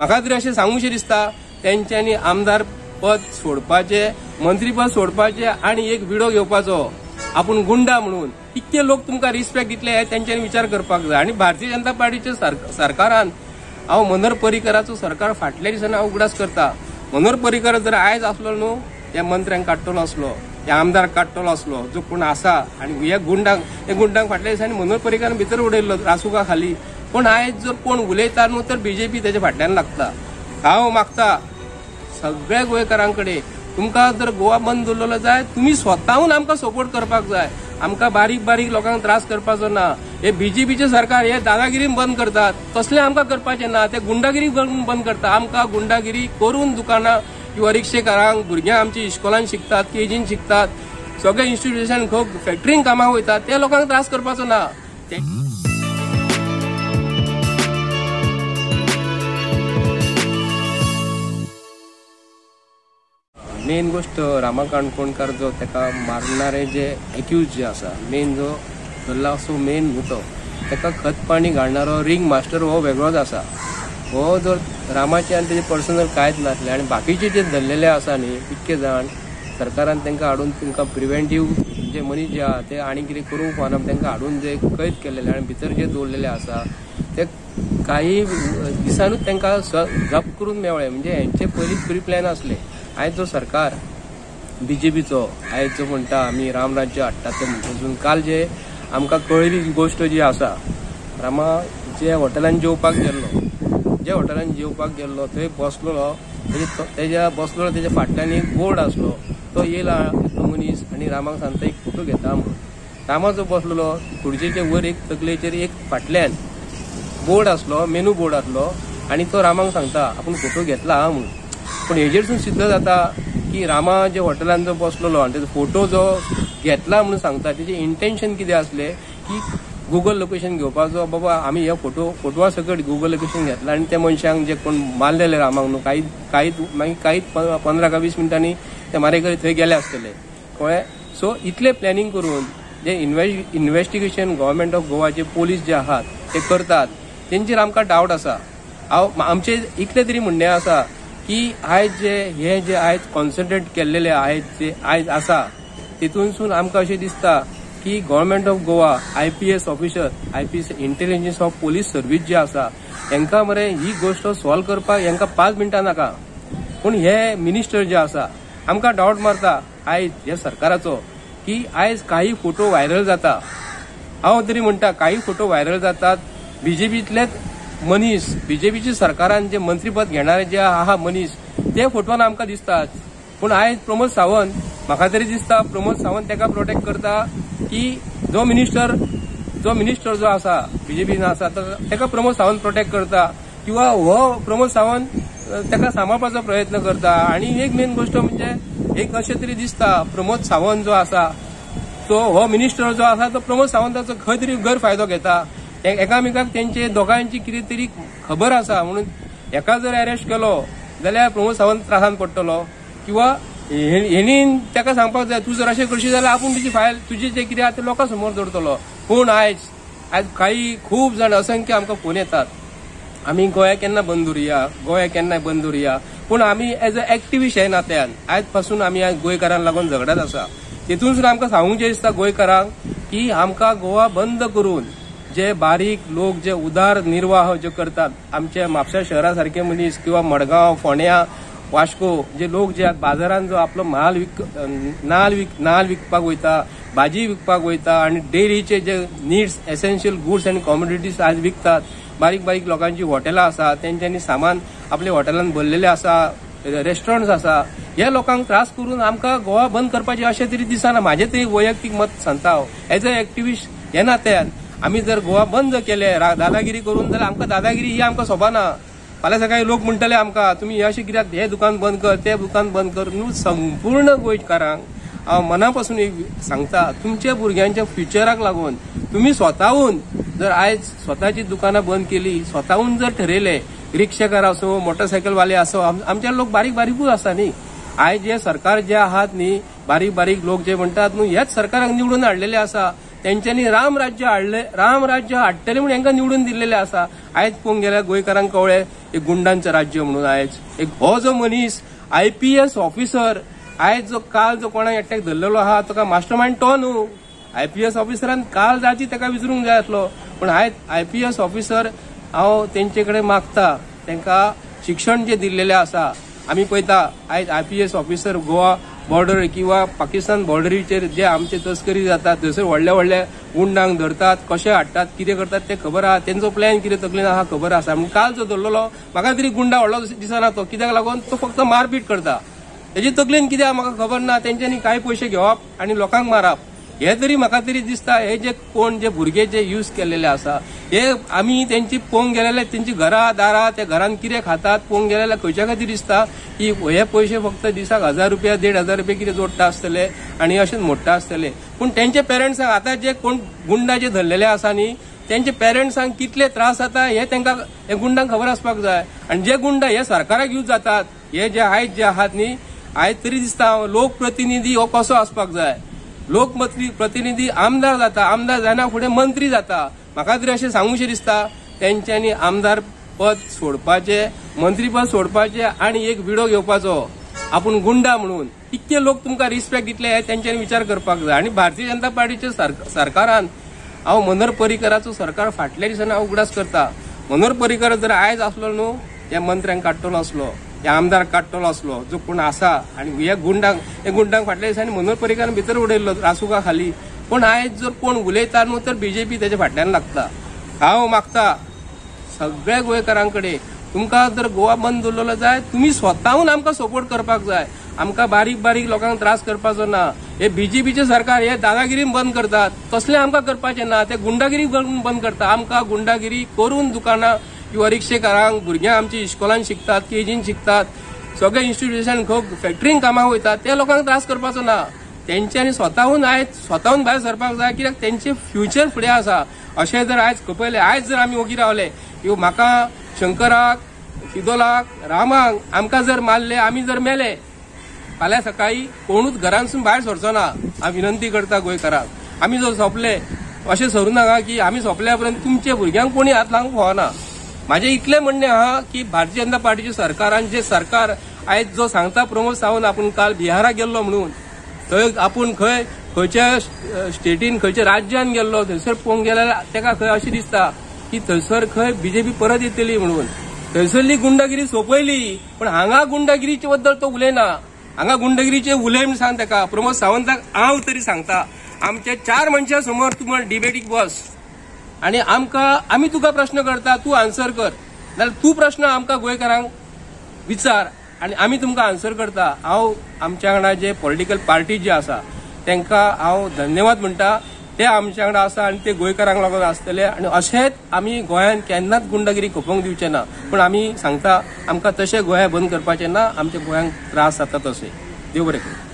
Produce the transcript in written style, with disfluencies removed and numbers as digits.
म्हाका तरी अशें सांगूशें दिसता तेंच्यांनी आमदार पद सोडपाचें, मंत्रीपद सोडपाचें आणि एक विडो घेवपाचो आपूण गुंडा म्हणून. इतके लोक तुमकां रिस्पेक्ट दितले हे तेंच्यांनी विचार करपाक जाय. आणि भारतीय जनता पार्टीच्या सरकारान हांव मनोहर पर्रीकराचो सरकार फाटल्या दिसांनी हांव उगडास करता. मनोहर पर्रीकर जर आयज आसलो न्हू ह्या मंत्र्यांक काडटलो आसलो, ह्या आमदार काडटलो आसलो जो कोण आसा, आणि ह्या गुंडांक फाटल्या दिसांनी मनोहर पर्रीकरान भितर उडयल्लो रासुका खाली. पण आयज जर कोण उलयता न्हू तर बीजेपी तेच्या फाटल्यान लागता. हांव मागता सगळ्या गोंयकारांकडे तुमकां जर गोवा बंद दवरलेलो जाय तुमी स्वताहून आमकां सपोर्ट करपाक जाय. आमकां बारीक बारीक लोकांक त्रास करपाचो ना. हे बीजेपीचे सरकार हे दादागिरी बंद करतात, तसले आमकां करपाचें ना. ते गुंडागिरी बंद करता. आमकां गुंडागिरी करून दुकानां किंवा रिक्षेकारांक, भुरग्यां आमची इस्कॉलान शिकतात, केजीन शिकतात, सगळे इन्स्टिट्यूशन खंय फॅक्टरींक कामाक वयतात त्या लोकांक त्रास करपाचो ना. मेन गोष्ट रामा काणकोणकार जो तेका मारणारे जे एक्यूज जे आसा, मेन जो धरला असो मेन मुतो, तेका खत पाणी घालणारो रिंग मास्टर हो वेगळोच आसा. हो जर रामाचे आनी तेजे पर्सनल कांयच नासले आनी बाकीचे जे धरलेले आसा न्ही इतके जाण सरकारान तांकां हाडून तुमकां प्रिव्हेंटीव जे मनीस जे आहा ते आनी कितें करूंक फावना तांकां हाडून जे कैद केलेले आनी भितर जे दवरलेले आसा ते काही दिसांनूच तांकां जप्त करून मेवळे. म्हणजे हेंचे पयलींच प्री प्लॅन आसले. आयज जो सरकार बीजेपीचो आयज जो म्हणटा आमी रामराज्य हाडटा ते म्हणटा, काल जे आमकां कळिल्ली गोश्ट जी आसा, रामा जे हॉटेलांत जेवपाक गेल्लो थंय बसलो, तेच्या फाटल्यान एक बोर्ड आसलो. तो येयला तो मनीस आनी रामाक सांगता एक फोटो घेता म्हणून. रामा जो बसलेलो खुर्चेचे वयर एक तकलेचेर एक फाटल्यान बोर्ड आसलो, मेनू बोर्ड आसलो, आनी तो रामाक सांगता आपूण फोटो घेतला हा म्हणून. पण हेजेरसून सिद्ध जाता की रामा जे हॉटेलान जो बसलेलो आनी तेजो फोटो जो घेतला म्हणून सांगता तेजे इंटेन्शन कितें आसलें की गुगल लोकेशन घेवपाचो. बाबा आमी हे फोटवा सकट गुगल लोकेशन घेतला आनी त्या मनशांक जे कोण मारलेले रामाक न्हू कांयच 15 का 20 मिनटांनी ते मारेकरी थंय गेले आसतले कळ्ळें. सो इतले प्लॅनिंग करून जे इन्व्हेस्टिगेशन गव्हर्मेंट ऑफ गोवाचे पोलीस जे आहात ते करतात तेंचेर आमकां डावट आसा. आमचे इतले तरी म्हणणें आसा की आयज जे आयज कॉन्सन्ट्रेट केल्लेले आयज आसा तितूनसून आमकां अशें दिसता की government of Goa IPS officer, IPS intelligence of police service जे आसा हेंकां मरे ही गोष्ट सॉल्व करपाक हेंकां 5 मिनटां नाका. पूण हे मिनिस्टर जे आसा आमकां डावट मारता आयज ह्या सरकाराचो की आयज काही फोटो व्हायरल जाता. हांव तरी म्हणटा काही फोटो व्हायरल जातात बीजेपीतलेच मनीस, बीजेपीच्या सरकारान जे मंत्रीपद घेणारे जे आहा मनीस ते फोटोन आमकां दिसतात. पूण आयज प्रमोद सावंत म्हाका तरी दिसता प्रमोद सावंत तेका प्रोटेक्ट करता की जो मिनिस्टर जो आसा बीजेपीन आसा तेका प्रमोद सावंत प्रोटेक्ट करता किंवा हो प्रमोद सावंत तेका सांबाळपाचो प्रयत्न करता. आणि एक मेन गोष्ट म्हणजे एक अशें तरी दिसता प्रमोद सावंत जो आसा तो हो मिनिस्टर जो आसा तो प्रमोद सावंताचो खंय तरी गैरफायदो घेता. एकामेकाक तेंचे दोगांची कितें तरी खबर आसा म्हणून एका जर अरेस्ट केलो जाल्यार प्रमोद सावंत त्रासान पडटलो किंवा हेणी तेका सांगपाक जाय तूं जर अशें करशी जाल्यार आपूण तुजी फायल तुजी जे कितें आसा तें लोकां समोर दवरतलो. पूण आयज काही खूब जाण असंख्य आमकां फोन येतात आमी गोंया केन्ना बंद दवरुया. पूण आमी एज अ एक्टिविस्ट हे नात्यान आयज पासून आमी गोंयकारांक लागून झगडत आसा. तितूनसून आमकां सांगूंचें दिसता गोंयकारांक की आमकां गोवा बंद करून जे बारीक लोक जे उदार निर्वाह जे करतात आमच्या म्हापसा शहरा सारखे मनीस किंवा मडगांव, फोंड्या, वास्को जे लोक जे बाजारान जो आपलो नाल विकपाक वयता, भाजी विकपाक वयता आणि डेलीचे जे needs essential goods and commodities आज विकतात. बारीक बारीक लोकांची हॉटेलां आसा तेंच्यांनी सामान आपल्या हॉटेलांत भरलेले आसा, रेस्टॉरंट्स आसा. ह्या लोकांक त्रास करून आमकां गोवा बंद करपाचें अशें तरी दिसना. म्हाजें तरी वैयक्तीक मत सांगता हांव एज अ एक्टिविस्ट हे नात्यान आमी जर गोवा बंद केले दादागिरी करून जाल्यार आमकां दादागिरी ही आमकां सोबना. फाल्यां सकाळी लोक म्हणटले आमकां तुमी अशें कित्याक हे दुकान बंद कर ते दुकान बंद कर. न्हू संपूर्ण गोंयकारांक हांव मना पासून एक सांगता तुमच्या भुरग्यांच्या फ्युचराक लागून तुम्ही स्वताहून जर आयज स्वताची दुकानां बंद केली, स्वताहून जर ठरयले रिक्षाकार असो मोटरसायकलवाले असो आमचे लोक बारीक बारीकूच आसा न्ही. आयज जे सरकार जे आहात न्ही बारीक बारीक लोक जे म्हणटात न्हू हेच सरकाराक निवडून हाडलेले आसा. तेंच्यांनी रामराज्य हाडटले म्हणून हेंकां निवडून दिल्लेले आसा. आयज पळोवंक गेल्यार गोंयकारांक कळ्ळें एक गुंडांचं राज्य म्हणून आयज एक हो जो मनीस IPS ऑफिसर आयज जो काल जो कोणा एकट्याक धरलेलो आहा तो मास्टर माइंड तो न्हू IPS ऑफिसरान काल जाची ताका विचारूंक जाय आसलो पण आयज IPS ऑफिसर हांव तेंचे कडेन मागता तांकां शिक्षण जे दिल्लेलें आसा आमी पळयता आयज IPS ऑफिसर गोवा बॉर्डर किंवा पाकिस्तान बॉर्डरीचेर जे आमचे तस्करी जातात थंयसर व्हडल्या व्हडल्या गुंडांक धरतात कशे हाडटात कितें करतात ते खबर आहा तेंचो प्लॅन कितें तकलेन आहा खबर आसा म्हणजे काल जो धरलेलो म्हाका तरी गुंडा व्हडलो दिसना तो कित्याक लागून तो फक्त मारपीट करता तेजे तकलेन कितें म्हाका खबर ना तेंच्यांनी कांय पयशे घेवप आनी लोकांक मारप हे तरी म्हाका तरी दिसता हे जे कोण जे भुरगे जे यूज केलेले आसा हे आमी तेंची पळोवंक गेलेले तेंची घरां दारां त्या घरान कितें खातात पळोवंक गेलेले खंयच्या खातीर दिसता की हे पयशे फक्त दिसाक 1000 रुपया 1500 रुपया कितें जोडटा आसतले आनी अशेंच मोडटा आसतले पूण तेंचे पेरंट्सांक आतां जे कोण गुंडा जे धरलेले आसा न्ही तेंचे पेरंट्सांक कितले त्रास जाता हे तांकां हे गुंडांक खबर आसपाक जाय आनी जे गुंडा हे सरकाराक यूज जातात हे जे आयज जे आहात न्ही आयज तरी दिसता लोकप्रतिनिधी हो कसो आसपाक जाय लोकप्रतिनिधी आमदार जाता आमदार जायना फुडें मंत्री जाता म्हाका तरी अशें सांगूशें दिसता तेंच्यांनी आमदार पद सोडपाचें मंत्रीपद सोडपाचें आनी एक विडो घेवपाचो आपूण गुंडा म्हणून कितके लोक तुमकां रिस्पेक्ट दितले हे तेंच्यांनी विचार करपाक जाय आनी भारतीय जनता पार्टीच्या सरकारान हांव मनोहर पर्रीकराचो सरकार फाटल्या दिसांनी हांव उगडास करता मनोहर पर्रीकर जर आयज आसलो न्हू त्या मंत्र्यांक काडटलो आसलो त्या आमदार काडटलो आसलो जो कोण आसा आनी हे गुंडांक फाटल्या दिसांनी मनोहर पर्रीकारान भितर उडयल्लो रासुका खाली पण आयज जर कोण उलयता न्हू तर BJP तेच्या फाटल्यान लागता हांव मागता सगळ्या गोंयकारांकडे तुमकां जर गोवा बंद दवरलेलो जाय तुमी स्वताहून आमकां सपोर्ट करपाक जाय आमकां बारीक बारीक लोकांक त्रास करपाचो ना हे BJPचे सरकार हे दादागिरी बंद करतात तसले आमकां करपाचें ना ते गुंडागिरी बंद करता आमकां गुंडागिरी करून दुकानां किंवा रिक्षेकारांक भुरग्यां आमची इस्कॉलान शिकतात KGन शिकतात सगळे इन्स्टिट्यूशन फॅक्टरीन कामाक वयतात त्या लोकांक त्रास करपाचो ना तेंच्यांनी स्वताहून भायर सरपाक जाय कित्याक तेंचे फ्युचर फुडें आसा अशें जर आयज खपयलें आयज जर आमी वोगी रावले किंवा म्हाका शंकराक शिदोलाक रामाक आमकां जर मारले आमी जर मेले फाल्यां सकाळी कोणूच घरांसून भायर सरचो ना हांव विनंती करता गोंयकारांक आमी जर सोंपले अशें सरूं नाका की आमी सोंपल्या पर्यंत तुमच्या भुरग्यांक कोणी हात लावंक फावना म्हाजें इतलें म्हणणें आहा की भारतीय जनता पार्टीच्या सरकारान जे सरकार आयज जो सांगता प्रमोद सावंत आपूण काल बिहाराक गेल्लो म्हणून थंय आपूण खंयच्या स्टेटीन खंयच्या राज्यान गेल्लो थंयसर पळोवंक गेल्यार ताका खंय अशें दिसता की थंयसर खंय BJP परत येतली म्हणून थंयसरली गुंडागिरी सोंपयली पण हांगा गुंडागिरीचे बद्दल तो उलयना हांगा गुंडागिरीचे उलय म्हण सांग ताका प्रमोद सावंताक हांव तरी सांगता आमच्या 4 मनशां समोर तूं डिबेटीक बस आनी आमी तुका प्रश्न करता तूं आन्सर कर जाल्यार तूं प्रश्न आमकां गोंयकारांक विचार आनी आमी तुमकां आन्सर करता हांव आमच्या वांगडा जे पॉलिटिकल पार्टी जे आसा तांकां हांव धन्यवाद म्हणटा ते आमच्या वांगडा आसा आनी ते गोंयकारांक लागून आसतले आनी अशेंच आमी गोंयांत केन्नाच गुंडागिरी खपोवंक दिवचे ना पूण आमी सांगता आमकां तशें गोंया बंद करपाचें ना आमच्या गोंयांक त्रास जाता तशें देव बरें करूं